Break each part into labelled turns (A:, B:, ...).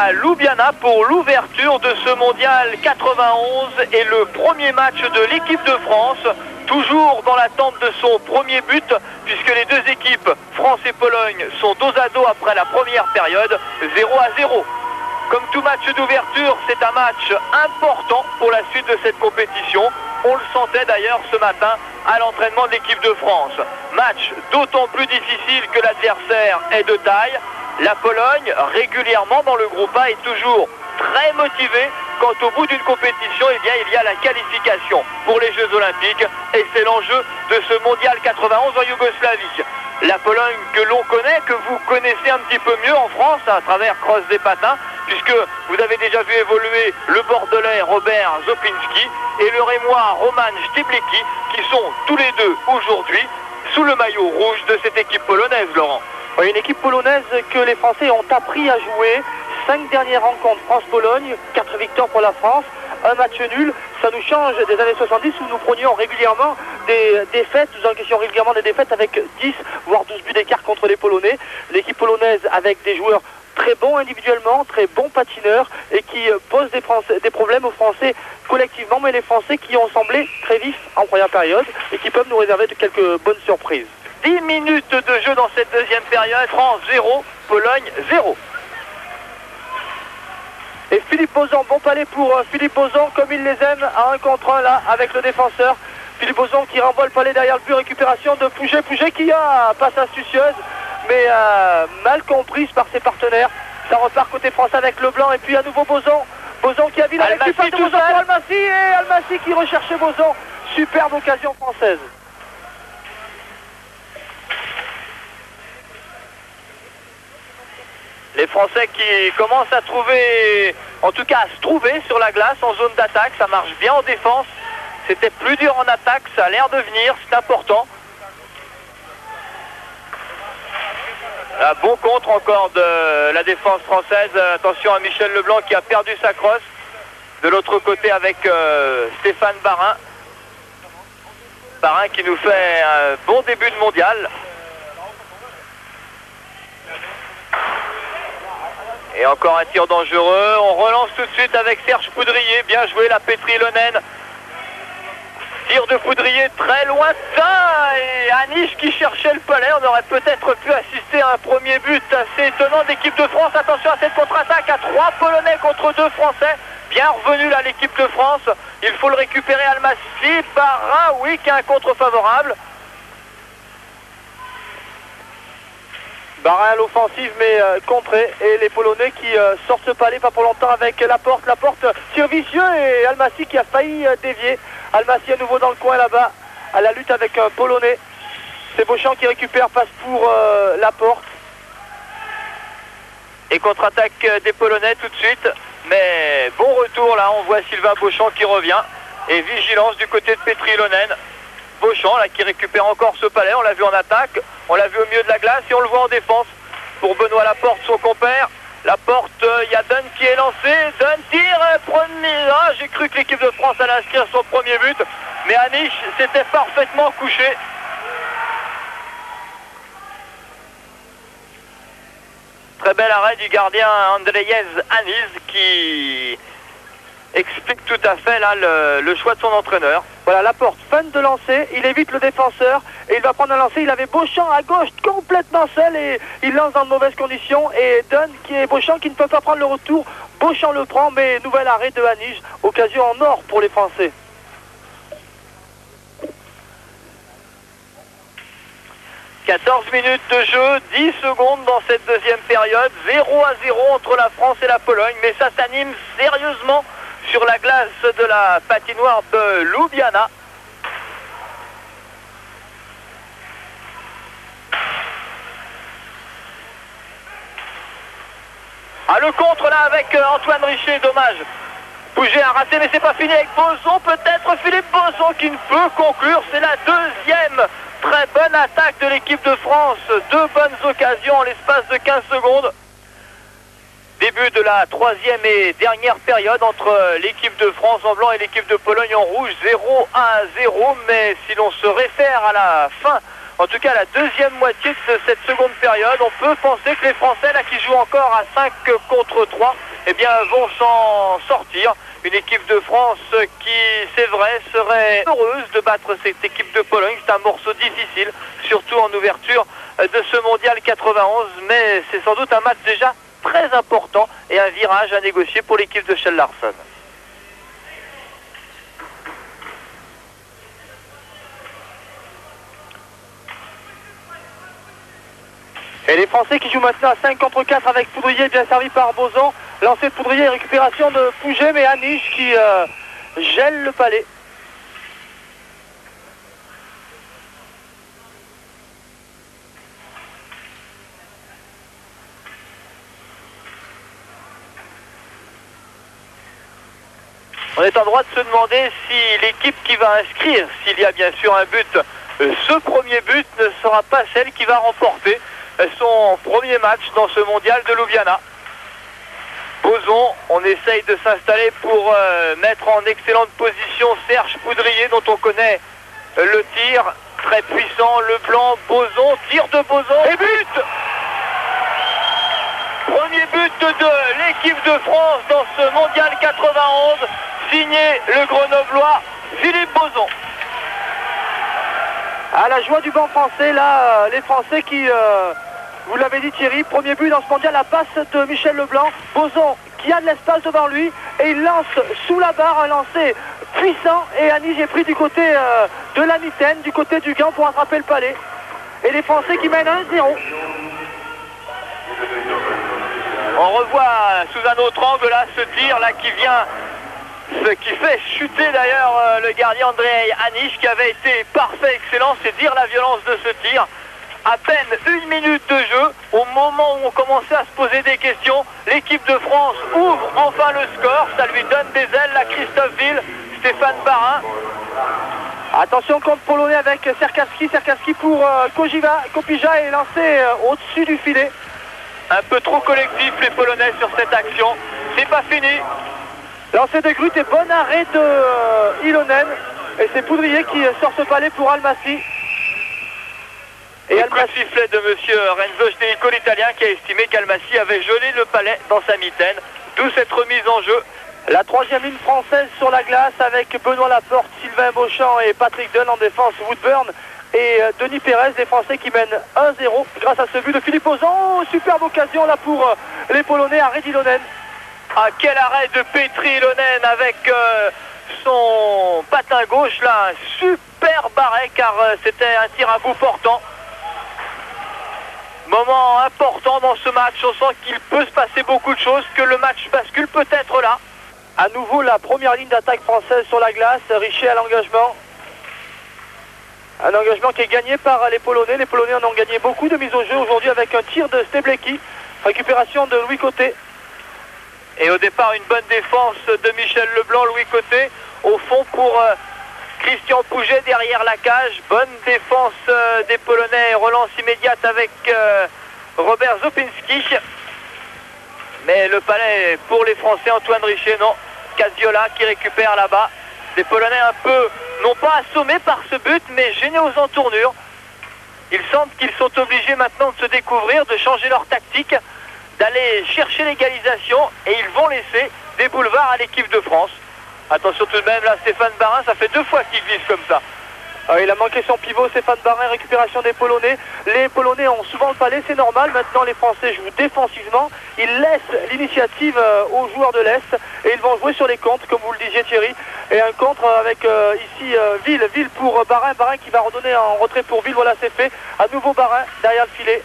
A: à Ljubljana pour l'ouverture de ce mondial 91 et le premier match de l'équipe de France, toujours dans l'attente de son premier but, puisque les deux équipes, France et Pologne, sont dos à dos après la première période, 0-0. Comme tout match d'ouverture, c'est un match important pour la suite de cette compétition. On le sentait d'ailleurs ce matin à l'entraînement de l'équipe de France. Match d'autant plus difficile que l'adversaire est de taille. La Pologne, régulièrement dans le groupe A, est toujours très motivée quand au bout d'une compétition, eh bien, il y a la qualification pour les Jeux Olympiques. Et c'est l'enjeu de ce mondial 91 en Yougoslavie. La Pologne que l'on connaît, que vous connaissez un petit peu mieux en France à travers Cross des Patins, puisque vous avez déjà vu évoluer le Bordelais Robert Zopinski et le Rémois Roman Stiblicki, qui sont tous les deux aujourd'hui sous le maillot rouge de cette équipe polonaise, Laurent.
B: Oui, une équipe polonaise que les Français ont appris à jouer. 5 dernières rencontres France-Pologne, 4 victoires pour la France, un match nul. Ça nous change des années 70 où nous prenions régulièrement des défaites, nous encaissions régulièrement des défaites avec 10 voire 12 buts d'écart contre les Polonais. L'équipe polonaise avec des joueurs très bons individuellement, très bons patineurs et qui posent des problèmes aux Français collectivement, mais les Français qui ont semblé très vifs en première période et qui peuvent nous réserver de quelques bonnes surprises.
A: 10 minutes de jeu dans cette deuxième période, France 0, Pologne 0.
B: Et Philippe Bozan, bon palais pour Philippe Bozan, comme il les aime, à 1 contre 1 là, avec le défenseur. Philippe Bozan qui renvoie le palais derrière le but, récupération de Pouget. Pouget qui a passe astucieuse, mais mal comprise par ses partenaires. Ça repart côté français avec Leblanc, et puis à nouveau Bozan. Bozan qui a vu la récupération de Bozan pour Almassi, et Almassi qui recherchait Bozan. Superbe occasion française.
A: Les Français qui commencent à trouver, en tout cas à se trouver sur la glace en zone d'attaque. Ça marche bien en défense. C'était plus dur en attaque, ça a l'air de venir, c'est important. Un bon contre encore de la défense française. Attention à Michel Leblanc qui a perdu sa crosse. De l'autre côté avec Stéphane Barin. Barin qui nous fait un bon début de mondial. Et encore un tir dangereux. On relance tout de suite avec Serge Poudrier. Bien joué la Petri Lonen. Tir de Poudrier très lointain. Et Anish qui cherchait le palais. On aurait peut-être pu assister à un premier but assez étonnant d'équipe de France. Attention à cette contre-attaque à 3 Polonais contre 2 Français. Bien revenu là l'équipe de France. Il faut le récupérer Almassi. Barin, oui, qui a un contre favorable.
B: Barin à l'offensive mais contré, et les Polonais qui sortent ce palais pas pour longtemps avec Laporte, tir vicieux, et Almassi qui a failli dévier. Almassi à nouveau dans le coin là-bas à la lutte avec un Polonais. C'est Beauchamp qui récupère, passe pour Laporte.
A: Et contre-attaque des Polonais tout de suite, mais bon retour là, on voit Sylvain Beauchamp qui revient, et vigilance du côté de Petri Lonen. Beauchamp là qui récupère encore ce palais, on l'a vu en attaque, on l'a vu au milieu de la glace et on le voit en défense pour Benoît Laporte, son compère. Laporte, il y a Dunn qui est lancé, Dunn tire, premier, j'ai cru que l'équipe de France allait inscrire son premier but, mais Anish s'était parfaitement couché. Très bel arrêt du gardien Andrejez Aniz qui explique tout à fait là le choix de son entraîneur.
B: Voilà, Laporte, fan de lancer, il évite le défenseur et il va prendre un lancer. Il avait Beauchamp à gauche complètement seul et il lance dans de mauvaises conditions. Et Dunn qui est Beauchamp qui ne peut pas prendre le retour. Beauchamp le prend, mais nouvel arrêt de Anish, occasion en or pour les Français.
A: « 14 minutes de jeu, 10 secondes dans cette deuxième période, 0-0 entre la France et la Pologne, mais ça s'anime sérieusement sur la glace de la patinoire de Ljubljana. Ah, le contre là avec Antoine Richer, dommage. Pouget a raté, mais c'est pas fini avec Bozon, peut-être Philippe Bozon qui ne peut conclure. C'est la deuxième très bonne attaque de l'équipe de France. 2 bonnes occasions en l'espace de 15 secondes. Début de la troisième et dernière période entre l'équipe de France en blanc et l'équipe de Pologne en rouge, 0-1-0. Mais si l'on se réfère à la fin, en tout cas la deuxième moitié de cette seconde période, on peut penser que les Français là qui jouent encore à 5 contre 3 eh bien, vont s'en sortir. Une équipe de France qui, c'est vrai, serait heureuse de battre cette équipe de Pologne. C'est un morceau difficile, surtout en ouverture de ce mondial 91, mais c'est sans doute un match déjà très important et un virage à négocier pour l'équipe de Kjell Larsson.
B: Et les Français qui jouent maintenant à 5 contre 4 avec Poudrier bien servi par Boson. Lancé de Poudrier et récupération de Pouget, mais Anish qui gèle le palais.
A: On est en droit de se demander si l'équipe qui va inscrire, s'il y a bien sûr un but, ce premier but ne sera pas celle qui va remporter son premier match dans ce mondial de Ljubljana. Boson, on essaye de s'installer pour mettre en excellente position Serge Poudrier, dont on connaît le tir, très puissant, le blanc, Boson, tir de Boson, et but! Premier but de l'équipe de France dans ce mondial 91, signé le Grenoblois Philippe Boson.
B: À la joie du banc français, là, les Français qui, vous l'avez dit Thierry, premier but dans ce mondial, la passe de Michel Leblanc. Boson qui a de l'espace devant lui et il lance sous la barre un lancer puissant et Anish est pris du côté de la mitaine, du côté du gant pour attraper le palais. Et les Français qui mènent 1-0.
A: On revoit sous un autre angle là ce tir là qui vient, ce qui fait chuter d'ailleurs le gardien Andrei Anish qui avait été parfait, excellent, c'est dire la violence de ce tir. À peine 1 minute de jeu, au moment où on commençait à se poser des questions, l'équipe de France ouvre enfin le score, ça lui donne des ailes, la Christophe Ville, Stéphane Barin.
B: Attention contre polonais avec Serkaski pour Kopija est lancé au-dessus du filet.
A: Un peu trop collectif les Polonais sur cette action, c'est pas fini.
B: Lancé de Grut et bon arrêt de Ilonen. Et c'est Poudrier qui sort ce palais pour Almassi.
A: Et le coup de sifflet de monsieur Renzo Stenico, l'italien, qui a estimé qu'Almassi avait gelé le palais dans sa mitaine, d'où cette remise en jeu.
B: La troisième ligne française sur la glace avec Benoît Laporte, Sylvain Beauchamp et Patrick Dunn en défense, Woodburn et Denis Pérez, des Français qui mènent 1-0 grâce à ce but de Philippe Boson. Superbe occasion là pour les Polonais, arrêt d'Ilonen.
A: Ah, quel arrêt de Petri Ilonen avec son patin gauche là, un super arrêt car c'était un tir à bout portant. Moment important dans ce match, on sent qu'il peut se passer beaucoup de choses, que le match bascule peut-être là.
B: À nouveau la première ligne d'attaque française sur la glace, Richer à l'engagement. Un engagement qui est gagné par les Polonais. Les Polonais en ont gagné beaucoup de mises au jeu aujourd'hui avec un tir de Steblecki. Récupération de Louis Côté.
A: Et au départ une bonne défense de Michel Leblanc, Louis Côté. Au fond pour Christian Pouget derrière la cage. Bonne défense des Polonais. Relance immédiate avec Robert Zopinski. Mais le palais pour les Français, Antoine Richer, non. Casiola qui récupère là-bas. Les Polonais un peu, non pas assommés par ce but, mais gênés aux entournures. Il semble qu'ils sont obligés maintenant de se découvrir, de changer leur tactique, d'aller chercher l'égalisation, et ils vont laisser des boulevards à l'équipe de France. Attention tout de même, là, Stéphane Barin, ça fait 2 fois qu'il glisse comme ça.
B: Il a manqué son pivot, Stéphane Barin, récupération des Polonais. Les Polonais ont souvent le palais, c'est normal. Maintenant, les Français jouent défensivement. Ils laissent l'initiative aux joueurs de l'Est et ils vont jouer sur les contres, comme vous le disiez Thierry. Et un contre avec ici Ville pour Barin qui va redonner en retrait pour Ville. Voilà, c'est fait. À nouveau Barin derrière le filet.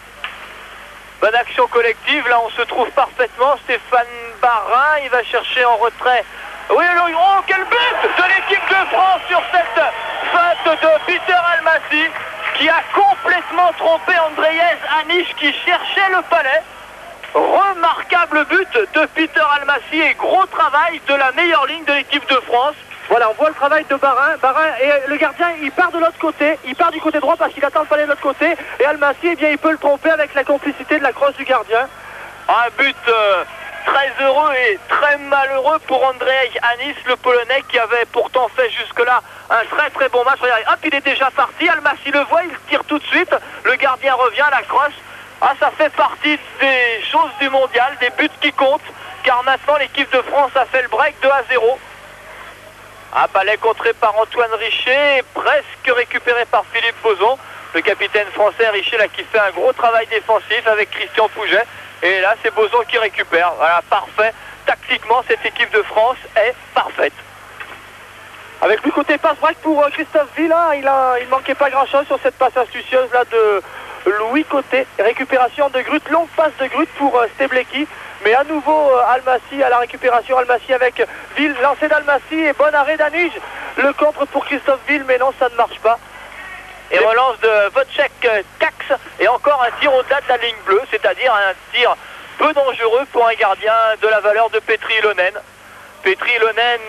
A: Bonne action collective, là on se trouve parfaitement. Stéphane Barin, il va chercher en retrait. Oui, oh, quel but de l'équipe de France sur cette feinte de Peter Almassi qui a complètement trompé Andrei Anish qui cherchait le palais. Remarquable but de Peter Almassi et gros travail de la meilleure ligne de l'équipe de France.
B: Voilà, on voit le travail de Barin. Et le gardien, il part de l'autre côté. Il part du côté droit parce qu'il attend le palais de l'autre côté. Et Almassi, eh bien, il peut le tromper avec la complicité de la crosse du gardien.
A: Un but très heureux et très malheureux pour Andrei Anish, le Polonais, qui avait pourtant fait jusque-là un très très bon match. Regardez, hop, il est déjà parti. Almassi le voit, il tire tout de suite. Le gardien revient, la crosse. Ah, ça fait partie des choses du mondial, des buts qui comptent. car maintenant l'équipe de France a fait le break 2-0. Un palais contré par Antoine Richer, presque récupéré par Philippe Bozon. Le capitaine français Richer là qui fait un gros travail défensif avec Christian Pouget. Et là c'est Bozon qui récupère. Voilà, parfait. Tactiquement cette équipe de France est parfaite.
B: Avec du côté passe break pour Christophe Villa, il manquait pas grand chose sur cette passe astucieuse là de Louis Côté. Récupération de Grut, longue passe de Grut pour Steblecki. Mais à nouveau Almassi à la récupération, Almassi avec Ville, lancé d'Almassi et bon arrêt d'Anige. Le contre pour Christophe Ville, mais non, ça ne marche pas.
A: Et relance de Wojciech-Kax et encore un tir au-delà de la ligne bleue, c'est-à-dire un tir peu dangereux pour un gardien de la valeur de Petri Ilonen. Petri Ilonen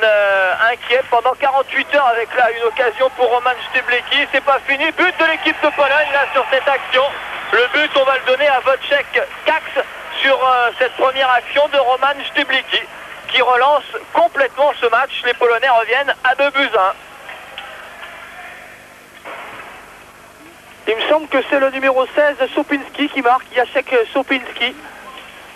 A: inquiet pendant 48 heures avec là une occasion pour Roman Steblecki. C'est pas fini, but de l'équipe de Pologne là sur cette action. Le but on va le donner à Wojciech-Kax sur cette première action de Roman Steblecki qui relance complètement ce match. Les Polonais reviennent à 2-1.
B: Il me semble que c'est le numéro 16 Sopinski qui marque, Jacek Sopinski.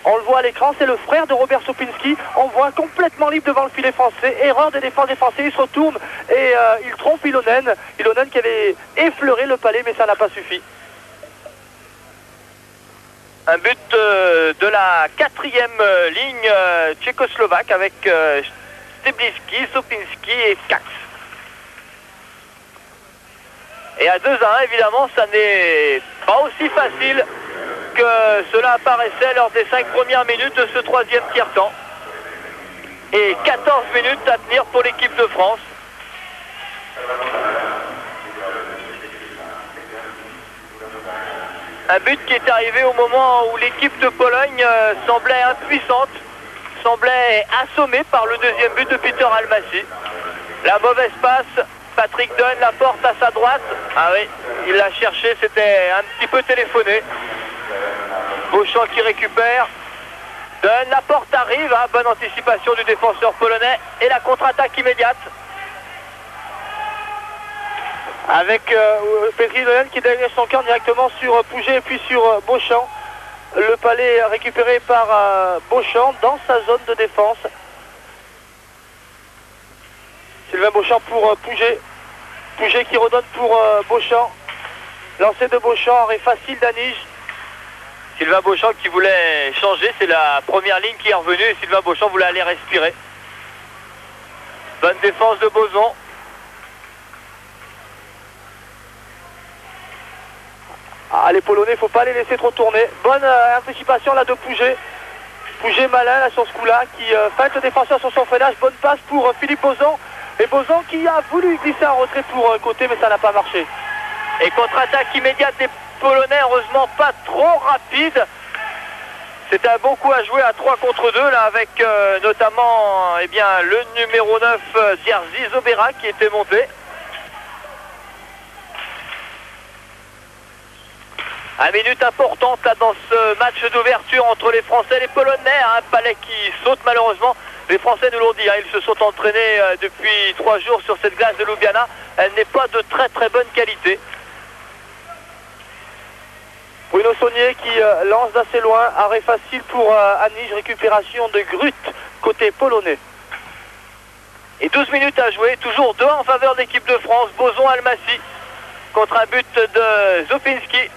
B: On le voit à l'écran, c'est le frère de Robert Sopinski. On voit complètement libre devant le filet français. Erreur des défenses des Français, il se retourne et il trompe Ilonen. Ilonen qui avait effleuré le palais mais ça n'a pas suffi.
A: Un but de la 4e ligne tchécoslovaque avec Steblecki, Sopinski et Kax. Et à 2-1, évidemment, ça n'est pas aussi facile que cela apparaissait lors des 5 premières minutes de ce 3e tiers-temps. Et 14 minutes à tenir pour l'équipe de France. Un but qui est arrivé au moment où l'équipe de Pologne semblait impuissante, semblait assommée par le 2e but de Peter Almassi. La mauvaise passe, Patrick Dunn la porte à sa droite. Ah oui, il l'a cherché, c'était un petit peu téléphoné. Beauchamp qui récupère. Dunn, la porte arrive, hein, bonne anticipation du défenseur polonais et la contre-attaque immédiate.
B: Avec Petri Ilonen qui dégage son camp directement sur Pouget et puis sur Beauchamp. Le palais récupéré par Beauchamp dans sa zone de défense. Sylvain Beauchamp pour Pouget. Pouget qui redonne pour Beauchamp. Lancé de Beauchamp, arrêt facile d'Anige.
A: Sylvain Beauchamp qui voulait changer, c'est la première ligne qui est revenue et Sylvain Beauchamp voulait aller respirer. Bonne défense de Bozon.
B: Ah, les Polonais, il ne faut pas les laisser trop tourner. Bonne anticipation là de Pouget. Pouget malin là sur ce coup-là, qui feinte le défenseur sur son freinage. Bonne passe pour Philippe Bozon. Et Bozon qui a voulu glisser en retrait pour Côté, mais ça n'a pas marché.
A: Et contre-attaque immédiate des Polonais, heureusement pas trop rapide. C'était un bon coup à jouer à 3 contre 2 là, avec notamment eh bien, le numéro 9 Jerzy Zobera qui était monté. Une minute importante là, dans ce match d'ouverture entre les Français et les Polonais. Un palais qui saute malheureusement. Les Français nous l'ont dit, hein, ils se sont entraînés depuis 3 jours sur cette glace de Ljubljana. Elle n'est pas de très très bonne qualité.
B: Bruno Saunier qui lance d'assez loin. Arrêt facile pour Anige. Récupération de Grut côté polonais.
A: Et 12 minutes à jouer. Toujours 2 en faveur de l'équipe de France. Bozon Almassi contre un but de Sopinski.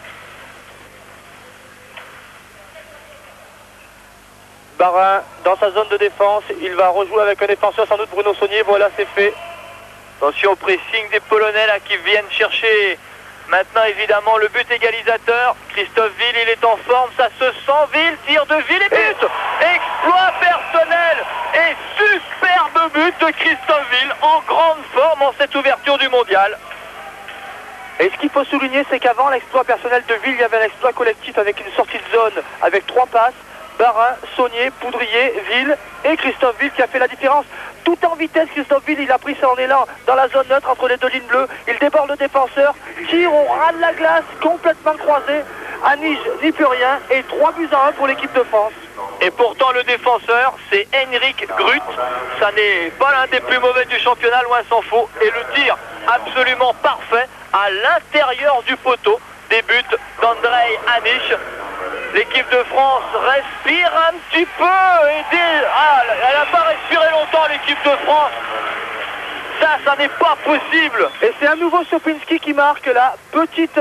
B: Barin dans sa zone de défense, il va rejouer avec un défenseur, sans doute Bruno Saunier, voilà c'est fait.
A: Attention au pressing des Polonais là qui viennent chercher maintenant évidemment le but égalisateur. Christophe Ville, il est en forme, ça se sent. Ville, tir de Ville et but. Exploit personnel et superbe but de Christophe Ville en grande forme en cette ouverture du mondial.
B: Et ce qu'il faut souligner, c'est qu'avant l'exploit personnel de Ville, il y avait un exploit collectif avec une sortie de zone avec 3 passes. Barin, Saunier, Poudrier, Ville et Christophe Ville qui a fait la différence. Tout en vitesse, Christophe Ville, il a pris son élan dans la zone neutre entre les 2 lignes bleues. Il déborde le défenseur, tire au ras de la glace, complètement croisé. Anige n'y peut rien et 3-1 pour l'équipe de France.
A: Et pourtant le défenseur, c'est Henrik Grut. Ça n'est pas l'un des plus mauvais du championnat, loin s'en faut. Et le tir absolument parfait à l'intérieur du poteau. Des buts d'Andrei Anige. L'équipe de France respire un petit peu. Elle n'a pas respiré longtemps, l'équipe de France. Ça n'est pas possible.
B: Et c'est à nouveau Sopinski qui marque la petite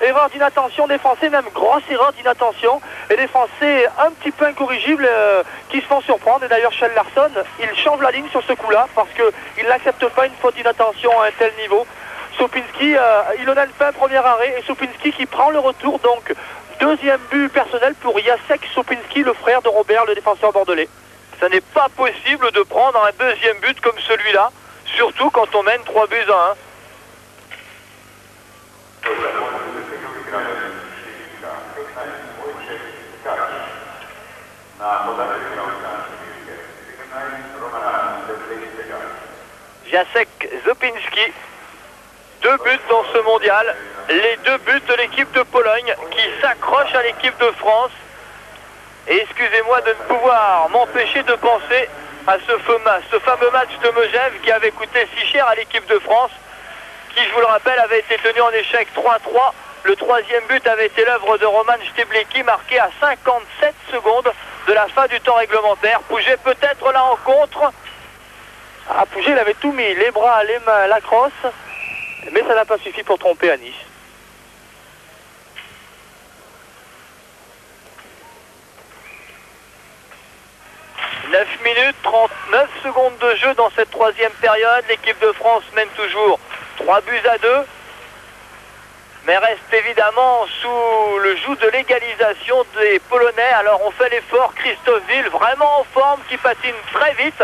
B: erreur d'inattention des Français, même grosse erreur d'inattention. Et les Français un petit peu incorrigibles qui se font surprendre. Et d'ailleurs, Kjell Larsson, il change la ligne sur ce coup-là parce qu'il n'accepte pas une faute d'inattention à un tel niveau. Sopinski, Ilonen fait un premier arrêt et Sopinski qui prend le retour. Donc, deuxième but personnel pour Jacek Sopinski, le frère de Robert, le défenseur bordelais.
A: Ça n'est pas possible de prendre un deuxième but comme celui-là. Surtout quand on mène 3 buts à 1. Jacek Sopinski, 2 buts dans ce mondial. Les 2 buts de l'équipe de Pologne qui s'accroche à l'équipe de France. Et excusez-moi de ne pouvoir m'empêcher de penser à ce fameux match de Megève qui avait coûté si cher à l'équipe de France, qui, je vous le rappelle, avait été tenu en échec 3-3. Le 3e but avait été l'œuvre de Roman Steblecki, marqué à 57 secondes de la fin du temps réglementaire. Pouget peut-être la rencontre.
B: Pouget, il avait tout mis, les bras, les mains, la crosse, mais ça n'a pas suffi pour tromper à Nice.
A: 9 minutes 39 secondes de jeu dans cette 3e période. L'équipe de France mène toujours 3 buts à 2. Mais reste évidemment sous le joug de l'égalisation des Polonais. Alors on fait l'effort. Christophe Ville, vraiment en forme, qui patine très vite.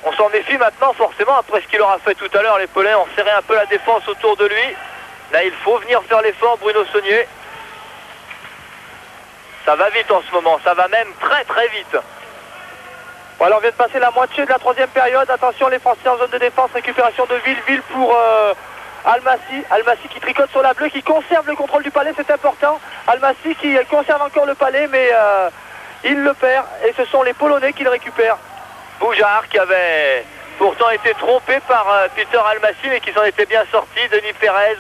A: On s'en méfie maintenant forcément après ce qu'il aura fait tout à l'heure. Les Polonais ont serré un peu la défense autour de lui. Là il faut venir faire l'effort, Bruno Saunier. Ça va vite en ce moment, ça va même très très vite.
B: Voilà, on vient de passer la moitié de la 3e période. Attention, les Français en zone de défense. Récupération de Ville. Ville pour Almassi. Almassi qui tricote sur la bleue, qui conserve le contrôle du palais, c'est important. Almassi qui conserve encore le palais, mais il le perd. Et ce sont les Polonais qui le récupèrent.
A: Boujard qui avait pourtant été trompé par Peter Almassi, mais qui s'en était bien sorti. Denis Pérez,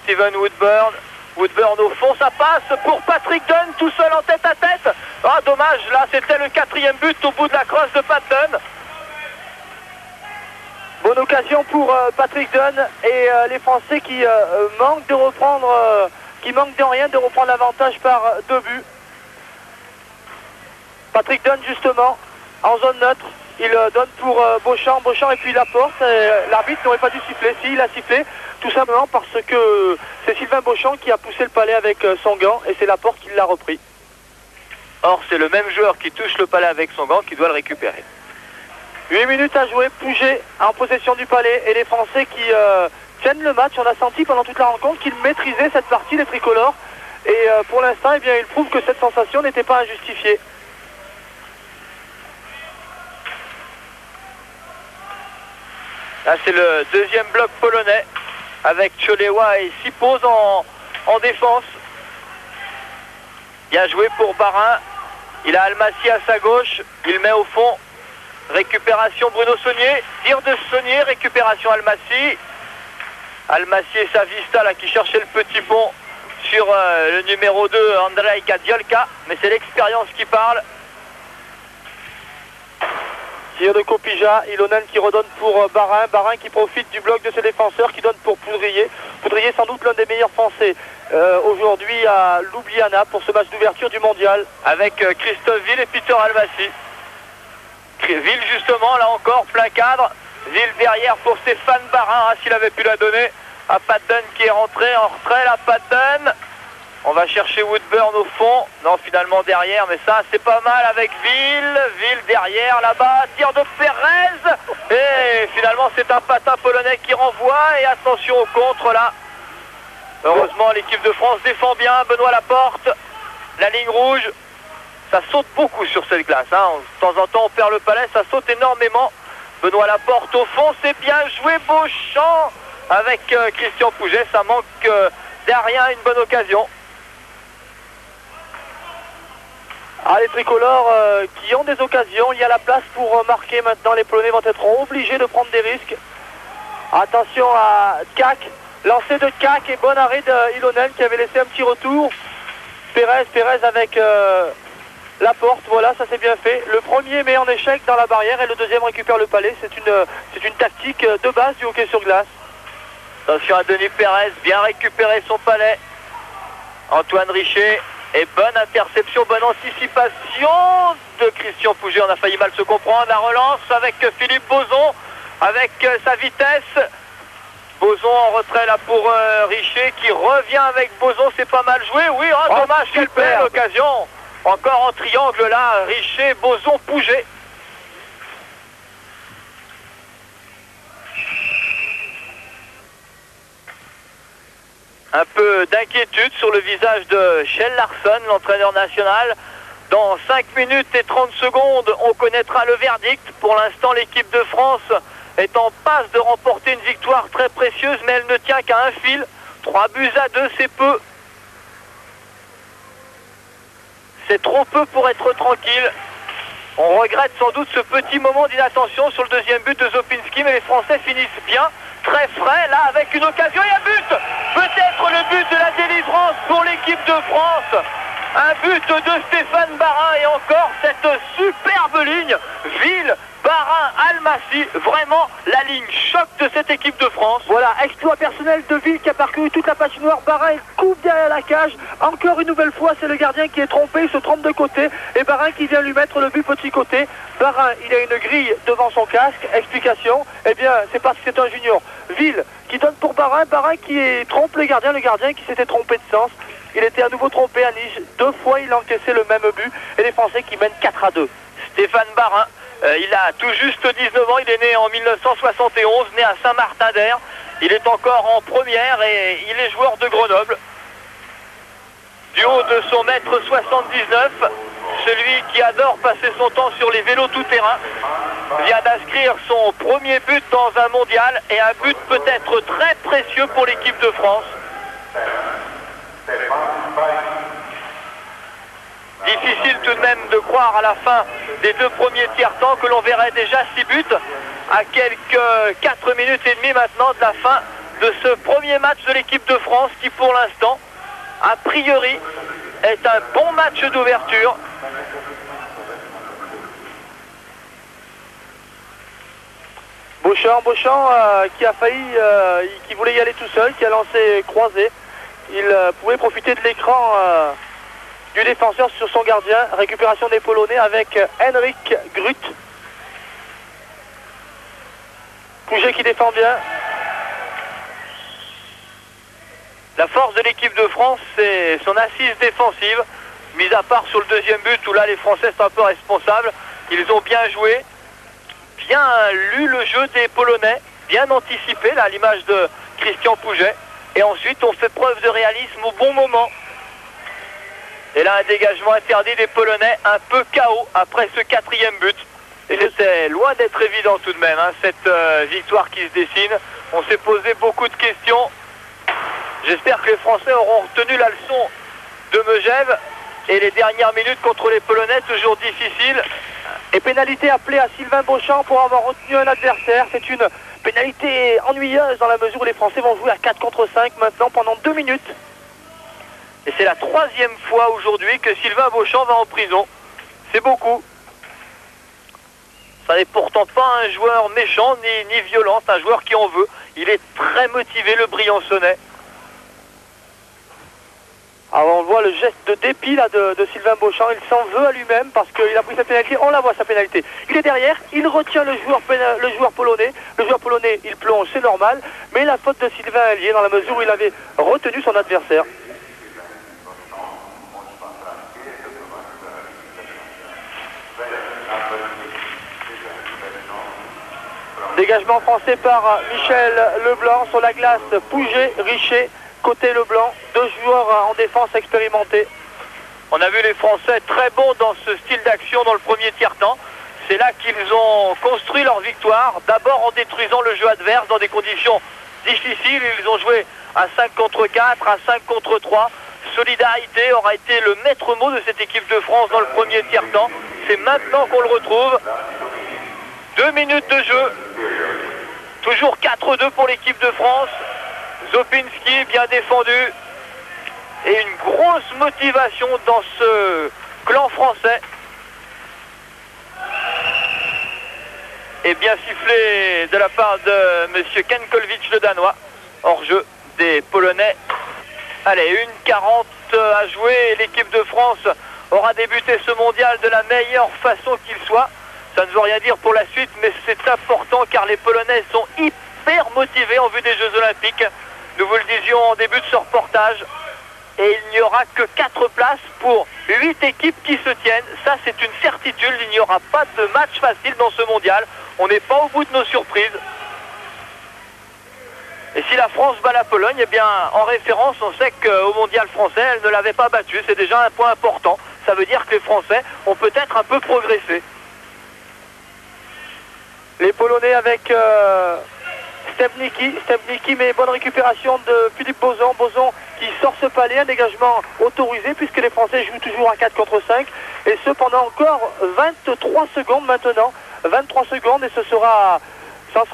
A: Steven Woodburn. Woodburn au fond, ça passe pour Patrick Dunn tout seul en tête à tête. Ah dommage, là c'était le 4e but au bout de la crosse de Pat Dunn.
B: Bonne occasion pour Patrick Dunn et les Français qui manquent de reprendre, qui manquent de rien de reprendre l'avantage par 2 buts. Patrick Dunn justement en zone neutre, il donne pour Beauchamp et puis Laporte. L'arbitre n'aurait pas dû siffler, si il a sifflé. Tout simplement parce que c'est Sylvain Beauchamp qui a poussé le palais avec son gant et c'est Laporte qui l'a repris.
A: Or c'est le même joueur qui touche le palais avec son gant qui doit le récupérer.
B: 8 minutes à jouer, Pouget en possession du palais et les Français qui tiennent le match. On a senti pendant toute la rencontre qu'ils maîtrisaient cette partie, les tricolores. Et pour l'instant, eh bien, ils prouvent que cette sensation n'était pas injustifiée.
A: Là c'est le 2e bloc polonais, avec Cholewa et Sipos en défense. Bien joué pour Barin. Il a Almassi à sa gauche. Il met au fond. Récupération Bruno Saunier. Tir de Saunier. Récupération Almassi. Almassi et Savista là qui cherchait le petit pont sur le numéro 2, Andrei Gadiolka. Mais c'est l'expérience qui parle.
B: Tir de Kopija, Ilonen qui redonne pour Barin. Barin qui profite du bloc de ses défenseurs, qui donne pour Poudrier. Poudrier sans doute l'un des meilleurs Français aujourd'hui à Ljubljana pour ce match d'ouverture du mondial.
A: Avec Christophe Ville et Peter Almassi. Ville justement, là encore, plein cadre. Ville derrière pour Stéphane Barin, s'il avait pu la donner à Pat Dunn qui est rentré en retrait, là Pat Dunn. On va chercher Woodburn au fond. Non, finalement derrière, mais ça c'est pas mal avec Ville. Ville derrière, là-bas, tir de Pérez. Et finalement c'est un patin polonais qui renvoie. Et attention au contre là. Heureusement l'équipe de France défend bien. Benoît Laporte, la ligne rouge. Ça saute beaucoup sur cette glace. Hein. De temps en temps on perd le palais, ça saute énormément. Benoît Laporte au fond, c'est bien joué. Beauchamp avec Christian Pouget. Ça manque derrière une bonne occasion.
B: Ah, les tricolores qui ont des occasions, il y a la place pour marquer maintenant. Les Polonais vont être obligés de prendre des risques. Attention à Kak, lancé de Kak et bon arrêt de Ilonen qui avait laissé un petit retour. Pérez avec la porte, voilà, ça c'est bien fait. Le premier met en échec dans la barrière et le deuxième récupère le palais. C'est une tactique de base du hockey sur glace.
A: Attention à Denis Pérez, bien récupéré son palais. Antoine Richer, et bonne interception, bonne anticipation de Christian Pouget. On a failli mal se comprendre. La relance avec Philippe Bozon, avec sa vitesse. Bozon en retrait là pour Richer qui revient avec Bozon, c'est pas mal joué. Oui, oh, dommage, quelle belle occasion. Encore en triangle là, Richer, Bozon, Pouget. Un peu d'inquiétude sur le visage de Kjell Larsson, l'entraîneur national. Dans 5 minutes et 30 secondes, on connaîtra le verdict. Pour l'instant, l'équipe de France est en passe de remporter une victoire très précieuse, mais elle ne tient qu'à un fil. 3-2, c'est peu. C'est trop peu pour être tranquille. On regrette sans doute ce petit moment d'inattention sur le deuxième but de Zopinski, mais les Français finissent bien, très frais, là, avec une occasion et un but. Peut-être le but de la délivrance pour l'équipe de France. Un but de Stéphane Barin et encore cette superbe ligne. Ville, Barin, Almassi, vraiment la ligne choc de cette équipe de France.
B: Voilà, exploit personnel de Ville qui a parcouru toute la patinoire. Barin il coupe derrière la cage. Encore une nouvelle fois, c'est le gardien qui est trompé, il se trompe de côté. Et Barin qui vient lui mettre le but petit côté. Barin, il a une grille devant son casque. Explication, eh bien, c'est parce que c'est un junior. Ville qui donne pour Barin, Barin qui trompe le gardien qui s'était trompé de sens. Il était à nouveau trompé à Nice. 2 fois, il a encaissé le même but. Et les Français qui mènent 4-2.
A: Stéphane Barin, il a tout juste 19 ans. Il est né en 1971, né à Saint-Martin-d'Air. Il est encore en première et il est joueur de Grenoble. Du haut de son mètre 79, celui qui adore passer son temps sur les vélos tout-terrain vient d'inscrire son premier but dans un mondial et un but peut-être très précieux pour l'équipe de France. Difficile tout de même de croire à la fin des 2 premiers tiers-temps que l'on verrait déjà 6 buts à quelques 4 minutes et demie maintenant de la fin de ce premier match de l'équipe de France qui pour l'instant, a priori, est un bon match d'ouverture.
B: Beauchamp qui a failli, qui voulait y aller tout seul, qui a lancé croisé. Il pouvait profiter de l'écran du défenseur sur son gardien. Récupération des Polonais avec Henrik Grut. Pouget qui défend bien.
A: La force de l'équipe de France, c'est son assise défensive, mis à part sur le deuxième but où là les Français sont un peu responsables. Ils ont bien joué, bien lu le jeu des Polonais, bien anticipé, là à l'image de Christian Pouget. Et ensuite on fait preuve de réalisme au bon moment. Et là un dégagement interdit des Polonais, un peu chaos après ce 4e but. Et c'était loin d'être évident tout de même, hein, cette victoire qui se dessine. On s'est posé beaucoup de questions. J'espère que les Français auront retenu la leçon de Megève. Et les dernières minutes contre les Polonais, toujours difficiles.
B: Et pénalité appelée à Sylvain Beauchamp pour avoir retenu un adversaire. C'est une pénalité ennuyeuse dans la mesure où les Français vont jouer à 4 contre 5 maintenant pendant 2 minutes.
A: Et c'est la 3e fois aujourd'hui que Sylvain Beauchamp va en prison. C'est beaucoup. Ça n'est pourtant pas un joueur méchant ni violent, c'est un joueur qui en veut. Il est très motivé, le Briançonnais.
B: Alors on voit le geste de dépit là, de Sylvain Beauchamp. Il s'en veut à lui-même parce qu'il a pris sa pénalité. On la voit sa pénalité. Il est derrière, il retient le joueur polonais. Le joueur polonais, il plonge, c'est normal. Mais la faute de Sylvain est liée dans la mesure où il avait retenu son adversaire. Dégagement français par Michel Leblanc sur la glace. Pouget, Richer, côté Leblanc. 2 joueurs en défense expérimentés.
A: On a vu les Français très bons dans ce style d'action dans le premier tiers-temps. C'est là qu'ils ont construit leur victoire. D'abord en détruisant le jeu adverse dans des conditions difficiles. Ils ont joué à 5 contre 4, à 5 contre 3. Solidarité aura été le maître mot de cette équipe de France dans le premier tiers-temps. C'est maintenant qu'on le retrouve. 2 minutes de jeu. Toujours 4-2 pour l'équipe de France. Zopinski bien défendu. et une grosse motivation dans ce clan français. Et bien sifflé de la part de monsieur Kenkolvic, le Danois, hors jeu des Polonais. Allez, 1:40 à jouer. L'équipe de France aura débuté ce mondial de la meilleure façon qu'il soit. Ça ne veut rien dire pour la suite, mais c'est important car les Polonais sont hyper motivés en vue des Jeux Olympiques. Nous vous le disions en début de ce reportage. Et il n'y aura que 4 places pour 8 équipes qui se tiennent. Ça, c'est une certitude. Il n'y aura pas de match facile dans ce mondial. On n'est pas au bout de nos surprises. Et si la France bat la Pologne, eh bien, en référence, on sait qu'au mondial français, elle ne l'avait pas battu. C'est déjà un point important. Ça veut dire que les Français ont peut-être un peu progressé.
B: Les Polonais avec Stępniki, mais bonne récupération de Philippe Bozon. Bozon qui sort ce palais, un dégagement autorisé puisque les Français jouent toujours à 4 contre 5. Et ce pendant encore 23 secondes maintenant. 23 secondes et ça sera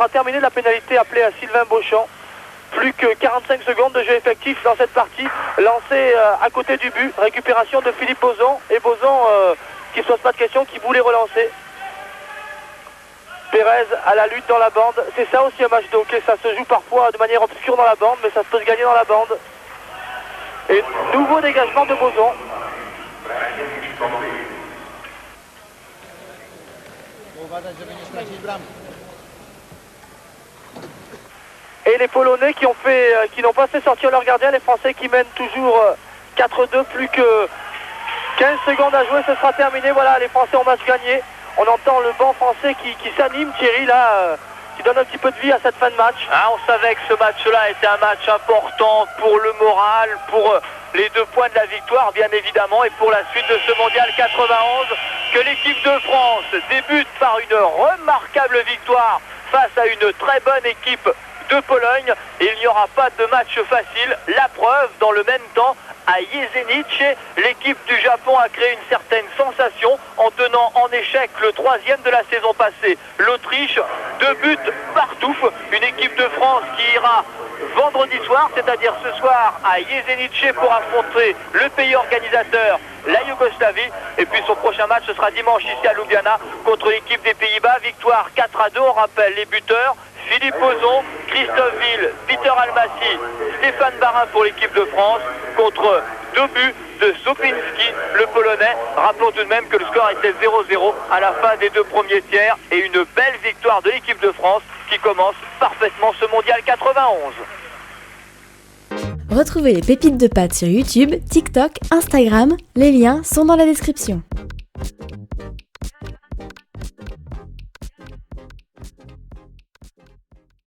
B: terminé la pénalité appelée à Sylvain Beauchamp. Plus que 45 secondes de jeu effectif dans cette partie. Lancé à côté du but. Récupération de Philippe Bozon. Et Bozon, qui ne se pose pas de question, qui voulait relancer. Pérez à la lutte dans la bande. C'est ça aussi un match de hockey. Ça se joue parfois de manière obscure dans la bande, mais ça peut se gagner dans la bande. Et nouveau dégagement de Bozon. Et les Polonais qui n'ont pas fait sortir leur gardien, les Français qui mènent toujours 4-2, plus que 15 secondes à jouer, ce sera terminé. Voilà, les Français ont match gagné. On entend le banc français qui s'anime, Thierry, là, qui donne un petit peu de vie à cette fin de match.
A: Ah, on savait que ce match-là était un match important pour le moral, pour les 2 points de la victoire, bien évidemment, et pour la suite de ce mondial 91, que l'équipe de France débute par une remarquable victoire face à une très bonne équipe de Pologne. Et il n'y aura pas de match facile. La preuve, dans le même temps, à Jesenice, l'équipe du Japon a créé une certaine sensation en tenant en échec le 3e de la saison passée, l'Autriche, 2 buts partout. Une équipe de France qui ira vendredi soir, c'est-à-dire ce soir à Jesenice pour affronter le pays organisateur, la Yougoslavie. Et puis son prochain match, ce sera dimanche ici à Ljubljana contre l'équipe des Pays-Bas. Victoire 4-2, on rappelle les buteurs. Philippe Bozon, Christophe Ville, Peter Almassi, Stéphane Barin pour l'équipe de France contre 2 buts de Sopinski, le Polonais. Rappelons tout de même que le score était 0-0 à la fin des 2 premiers tiers et une belle victoire de l'équipe de France qui commence parfaitement ce mondial 91.
C: Retrouvez les pépites de pâtes sur YouTube, TikTok, Instagram. Les liens sont dans la description.